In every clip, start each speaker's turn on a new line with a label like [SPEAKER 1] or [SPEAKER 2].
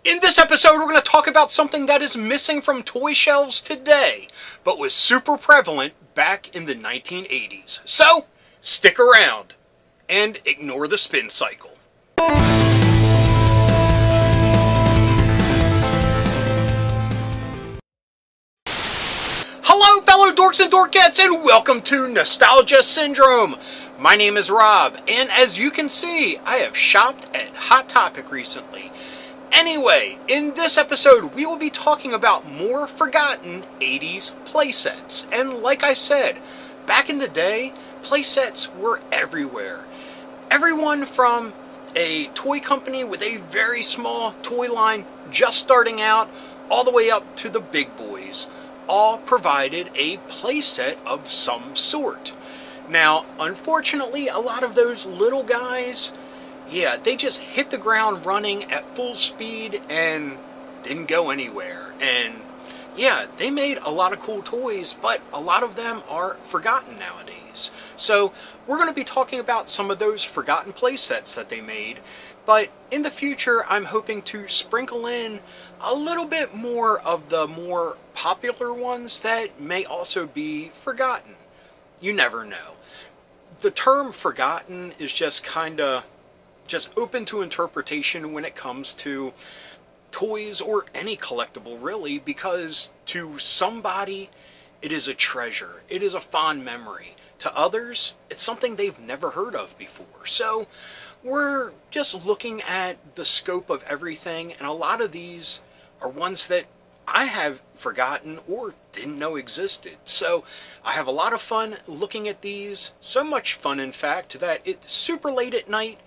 [SPEAKER 1] In this episode, we're going to talk about something that is missing from toy shelves today, but was super prevalent back in the 1980s. So, stick around and ignore the spin cycle. Hello, fellow dorks and dorkettes, and welcome to Nostalgia Syndrome. My name is Rob, and as you can see, I have shopped at Hot Topic recently. Anyway, in this episode, we will be talking about more forgotten 80s playsets. And like I said, back in the day, playsets were everywhere. Everyone from a toy company with a very small toy line just starting out, all the way up to the big boys, all provided a playset of some sort. Now, unfortunately, a lot of those little guys, yeah, they just hit the ground running at full speed and didn't go anywhere. And yeah, they made a lot of cool toys, but a lot of them are forgotten nowadays. So we're going to be talking about some of those forgotten playsets that they made. But in the future, I'm hoping to sprinkle in a little bit more of the more popular ones that may also be forgotten. You never know. The term forgotten is just kind of open to interpretation when it comes to toys or any collectible, really, because to somebody it is a treasure, it is a fond memory. To others, it's something they've never heard of before. So we're just looking at the scope of everything, and a lot of these are ones that I have forgotten or didn't know existed. So I have a lot of fun looking at these, so much fun in fact that it's super late at night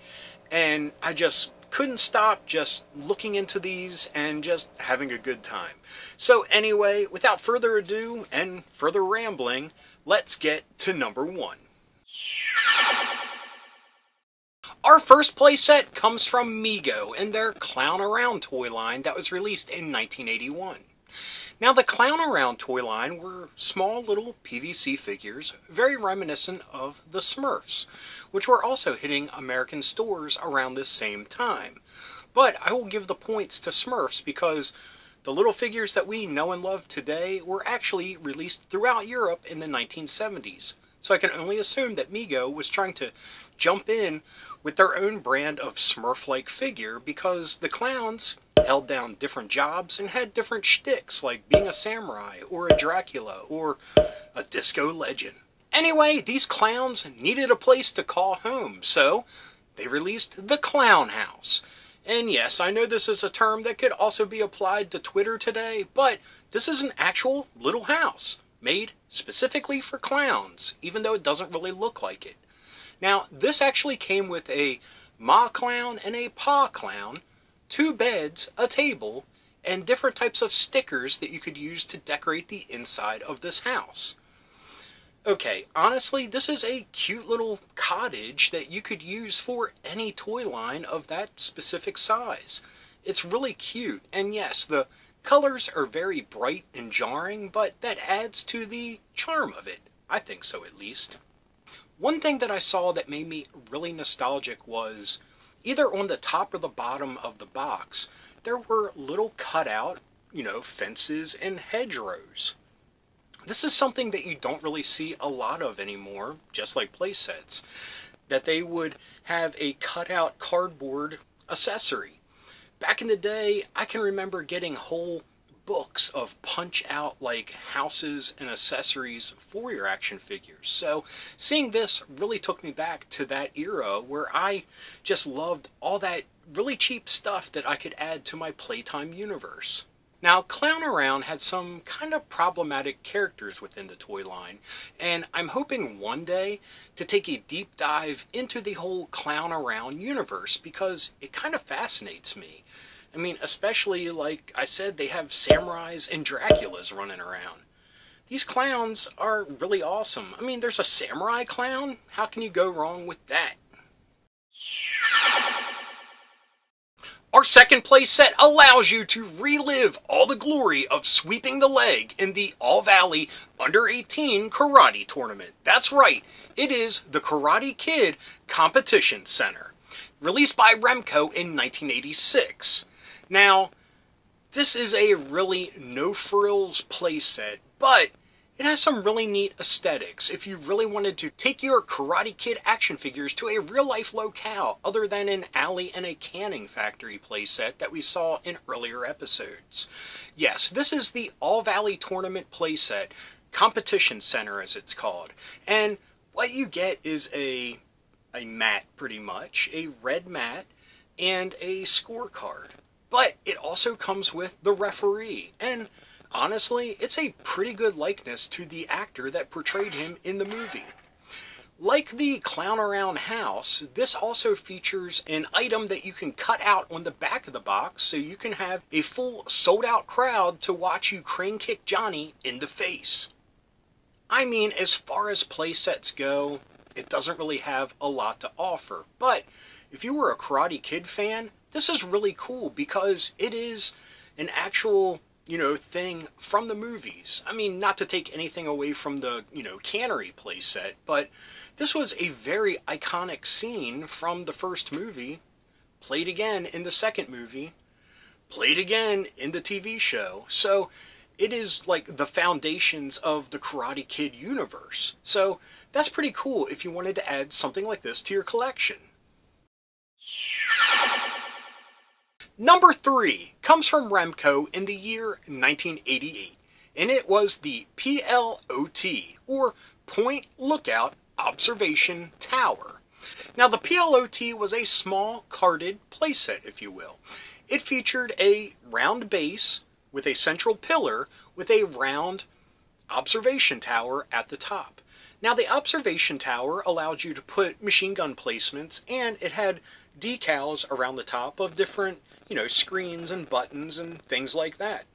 [SPEAKER 1] and I just couldn't stop just looking into these and just having a good time. So anyway, without further ado and further rambling, let's get to number one. Our first playset comes from Mego and their Clown Around toy line that was released in 1981. Now, the Clown Around toy line were small little PVC figures, very reminiscent of the Smurfs, which were also hitting American stores around this same time. But I will give the points to Smurfs because the little figures that we know and love today were actually released throughout Europe in the 1970s. So I can only assume that Mego was trying to jump in with their own brand of Smurf-like figure because the clowns held down different jobs and had different shticks, like being a samurai or a Dracula or a disco legend. Anyway, these clowns needed a place to call home, so they released the Clown House. And yes, I know this is a term that could also be applied to Twitter today, but this is an actual little house made specifically for clowns, even though it doesn't really look like it. Now, this actually came with a Ma Clown and a Pa Clown, 2 beds, a table, and different types of stickers that you could use to decorate the inside of this house. Okay, honestly, this is a cute little cottage that you could use for any toy line of that specific size. It's really cute, and yes, the colors are very bright and jarring, but that adds to the charm of it. I think so, at least. One thing that I saw that made me really nostalgic was either on the top or the bottom of the box, there were little cutout, fences and hedgerows. This is something that you don't really see a lot of anymore, just like playsets, that they would have a cutout cardboard accessory. Back in the day, I can remember getting whole books of punch-out like houses and accessories for your action figures. So seeing this really took me back to that era where I just loved all that really cheap stuff that I could add to my Playtime universe. Now, Clown Around had some kind of problematic characters within the toy line, and I'm hoping one day to take a deep dive into the whole Clown Around universe because it kind of fascinates me. I mean, especially, like I said, they have samurais and Draculas running around. These clowns are really awesome. I mean, there's a samurai clown. How can you go wrong with that? Our second playset allows you to relive all the glory of sweeping the leg in the All-Valley Under-18 Karate Tournament. That's right, it is the Karate Kid Competition Center, released by Remco in 1986. Now, This is a really no-frills playset, but it has some really neat aesthetics if you really wanted to take your Karate Kid action figures to a real-life locale other than an alley and a canning factory playset that we saw in earlier episodes. Yes, this is the All Valley Tournament playset, Competition Center as it's called, and what you get is a mat pretty much, a red mat, and a scorecard. But it also comes with the referee, and honestly, it's a pretty good likeness to the actor that portrayed him in the movie. Like the Clown Around house, this also features an item that you can cut out on the back of the box so you can have a full sold-out crowd to watch you crane kick Johnny in the face. I mean, as far as playsets go, it doesn't really have a lot to offer, but if you were a Karate Kid fan, this is really cool because it is an actual, thing from the movies. I mean, not to take anything away from the, cannery playset, but this was a very iconic scene from the first movie, played again in the second movie, played again in the TV show. So it is like the foundations of the Karate Kid universe. So that's pretty cool if you wanted to add something like this to your collection. Number 3 comes from Remco in the year 1988, and it was the PLOT, or Point Lookout Observation Tower. Now, the PLOT was a small carded playset, if you will. It featured a round base with a central pillar with a round observation tower at the top. Now, the observation tower allowed you to put machine gun placements, and it had decals around the top of different, screens and buttons and things like that.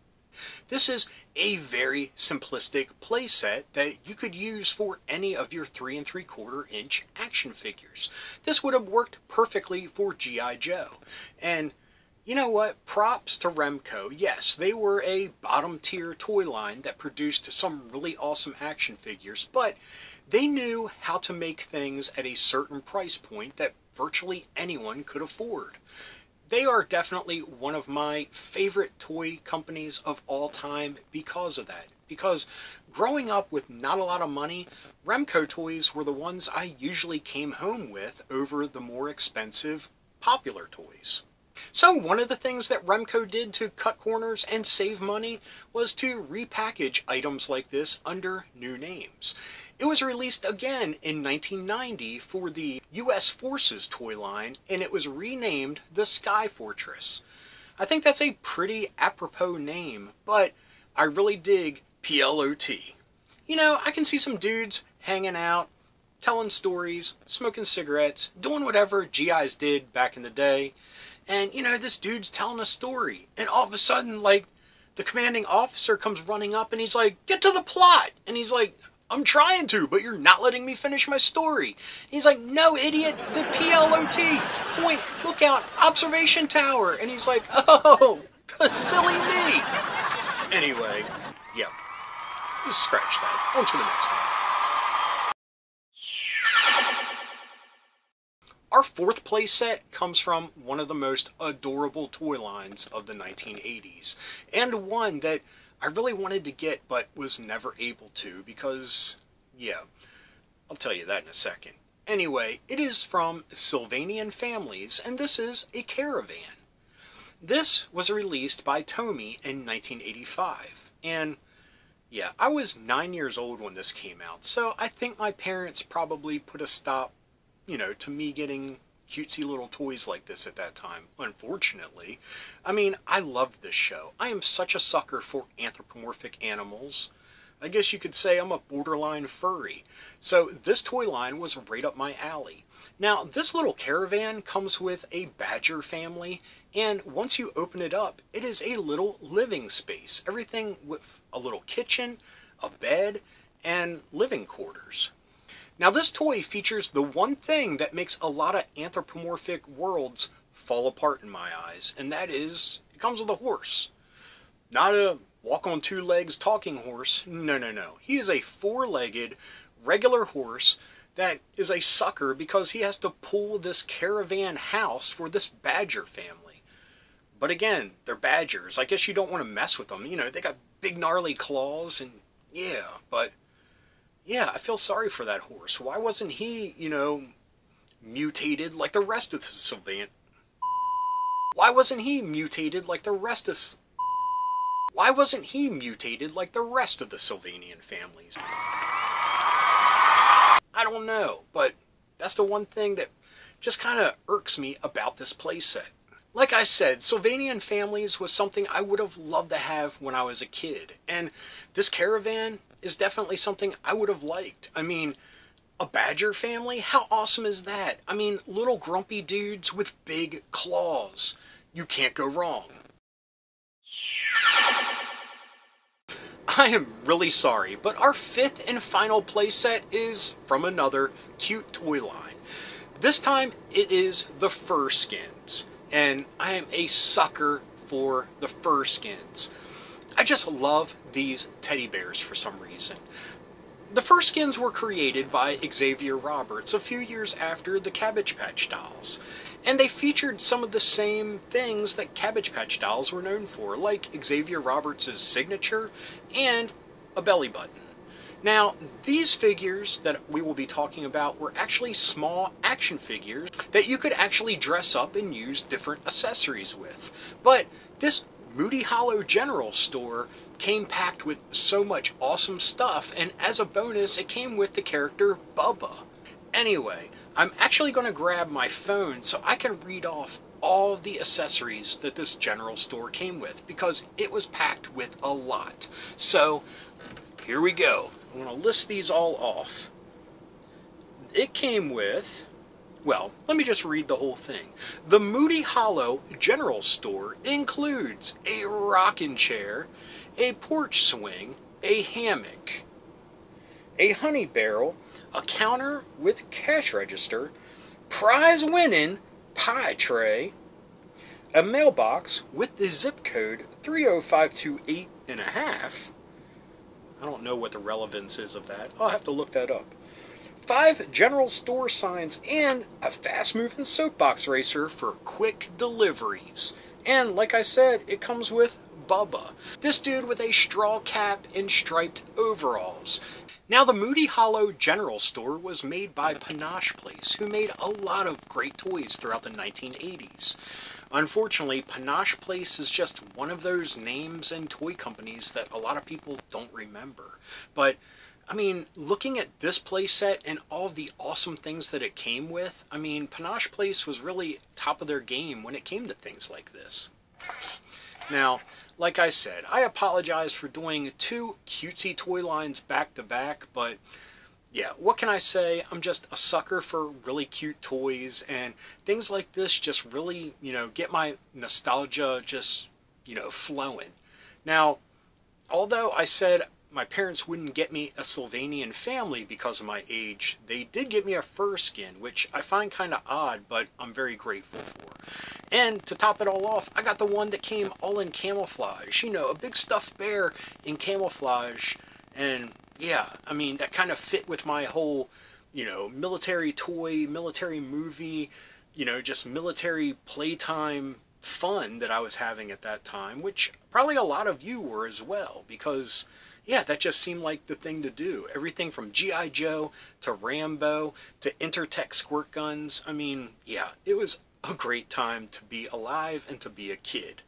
[SPEAKER 1] This is a very simplistic playset that you could use for any of your 3 3/4 inch action figures. This would have worked perfectly for G.I. Joe. And you know what? Props to Remco. Yes, they were a bottom tier toy line that produced some really awesome action figures, but they knew how to make things at a certain price point that virtually anyone could afford. They are definitely one of my favorite toy companies of all time because of that. Because growing up with not a lot of money, Remco toys were the ones I usually came home with over the more expensive, popular toys. So one of the things that Remco did to cut corners and save money was to repackage items like this under new names. It was released again in 1990 for the U.S. Forces toy line, and it was renamed the Sky Fortress. I think that's a pretty apropos name, but I really dig PLOT. I can see some dudes hanging out, telling stories, smoking cigarettes, doing whatever GIs did back in the day. And, this dude's telling a story. And all of a sudden, the commanding officer comes running up and he's like, "Get to the plot!" And he's like, "I'm trying to, but you're not letting me finish my story." And he's like, "No, idiot, the PLOT, Point Lookout Observation Tower." And he's like, "Oh, silly me." Anyway, yeah, just scratch that. On to the next one. Our fourth playset comes from one of the most adorable toy lines of the 1980s, and one that I really wanted to get but was never able to because, yeah, I'll tell you that in a second. Anyway, it is from Sylvanian Families, and this is a Caravan. This was released by Tomy in 1985, and yeah, I was 9 years old when this came out, so I think my parents probably put a stop to me getting cutesy little toys like this at that time, unfortunately. I mean, I loved this show. I am such a sucker for anthropomorphic animals. I guess you could say I'm a borderline furry. So this toy line was right up my alley. Now, this little Caravan comes with a badger family, and once you open it up, it is a little living space. Everything with a little kitchen, a bed, and living quarters. Now, this toy features the one thing that makes a lot of anthropomorphic worlds fall apart in my eyes, and that is, it comes with a horse. Not a walk on 2 legs talking horse. No. He is a 4-legged regular horse that is a sucker because he has to pull this Caravan house for this badger family. But again, they're badgers. I guess you don't want to mess with them. You know, they got big gnarly claws and yeah, but yeah, I feel sorry for that horse. Why wasn't he, you know, mutated like the rest of the Sylvan? Why wasn't he mutated like the rest of... Why wasn't he mutated like the rest of the Sylvanian families? I don't know, but that's the one thing that just kind of irks me about this playset. Like I said, Sylvanian families was something I would have loved to have when I was a kid. And this Caravan is definitely something I would have liked. I mean, a badger family? How awesome is that? I mean, little grumpy dudes with big claws. You can't go wrong. I am really sorry, but our fifth and final playset is from another cute toy line. This time it is the fur skins, and I am a sucker for the fur skins. I just love these teddy bears for some reason. The fur skins were created by Xavier Roberts a few years after the Cabbage Patch Dolls, and they featured some of the same things that Cabbage Patch Dolls were known for, like Xavier Roberts' signature and a belly button. Now, these figures that we will be talking about were actually small action figures that you could actually dress up and use different accessories with. But this Moody Hollow General Store came packed with so much awesome stuff, and as a bonus, it came with the character Bubba. Anyway, I'm actually going to grab my phone so I can read off all of the accessories that this general store came with, because it was packed with a lot. So, here we go. I'm going to list these all off. It came with... Well, let me just read the whole thing. The Moody Hollow General Store includes a rocking chair, a porch swing, a hammock, a honey barrel, a counter with cash register, prize-winning pie tray, a mailbox with the zip code 30528 and a half. I don't know what the relevance is of that. I'll have to look that up. 5 general store signs, and a fast-moving soapbox racer for quick deliveries. And like I said, it comes with Bubba, this dude with a straw cap and striped overalls. Now, the Moody Hollow General Store was made by Panache Place, who made a lot of great toys throughout the 1980s. Unfortunately, Panache Place is just one of those names and toy companies that a lot of people don't remember. But I mean, looking at this playset and all of the awesome things that it came with, I mean, Panache Place was really top of their game when it came to things like this. Now, like I said, I apologize for doing 2 cutesy toy lines back to back, but yeah, what can I say? I'm just a sucker for really cute toys, and things like this just really, you know, get my nostalgia just, you know, flowing. Now, although I said my parents wouldn't get me a Sylvanian family because of my age, they did get me a fur skin, which I find kind of odd, but I'm very grateful for. And to top it all off, I got the one that came all in camouflage. You know, a big stuffed bear in camouflage. And yeah, I mean, that kind of fit with my whole, you know, military toy, military movie, you know, just military playtime fun that I was having at that time, which probably a lot of you were as well, because yeah, that just seemed like the thing to do. Everything from G.I. Joe to Rambo to Intertech squirt guns. I mean, yeah, it was a great time to be alive and to be a kid.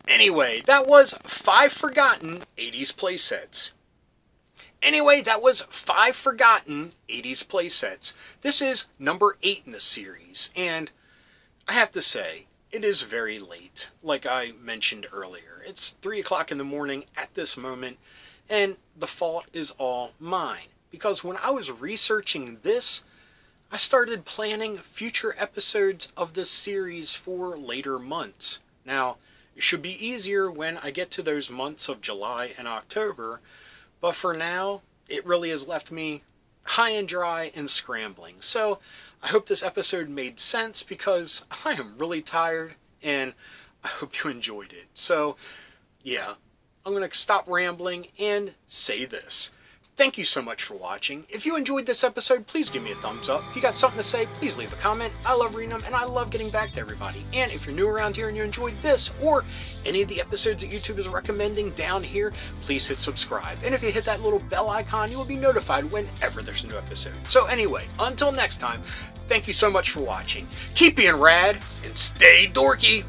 [SPEAKER 1] Anyway, that was 5 forgotten 80s playsets. This is number 8 in the series, and I have to say, it is very late, like I mentioned earlier. It's 3 o'clock in the morning at this moment, and the fault is all mine. Because when I was researching this, I started planning future episodes of this series for later months. Now, it should be easier when I get to those months of July and October, but for now, it really has left me high and dry and scrambling. So, I hope this episode made sense, because I am really tired, and I hope you enjoyed it. So, yeah, I'm going to stop rambling and say this. Thank you so much for watching. If you enjoyed this episode, please give me a thumbs up. If you got something to say, please leave a comment. I love reading them, and I love getting back to everybody. And if you're new around here and you enjoyed this, or any of the episodes that YouTube is recommending down here, please hit subscribe. And if you hit that little bell icon, you will be notified whenever there's a new episode. So anyway, until next time, thank you so much for watching. Keep being rad, and stay dorky.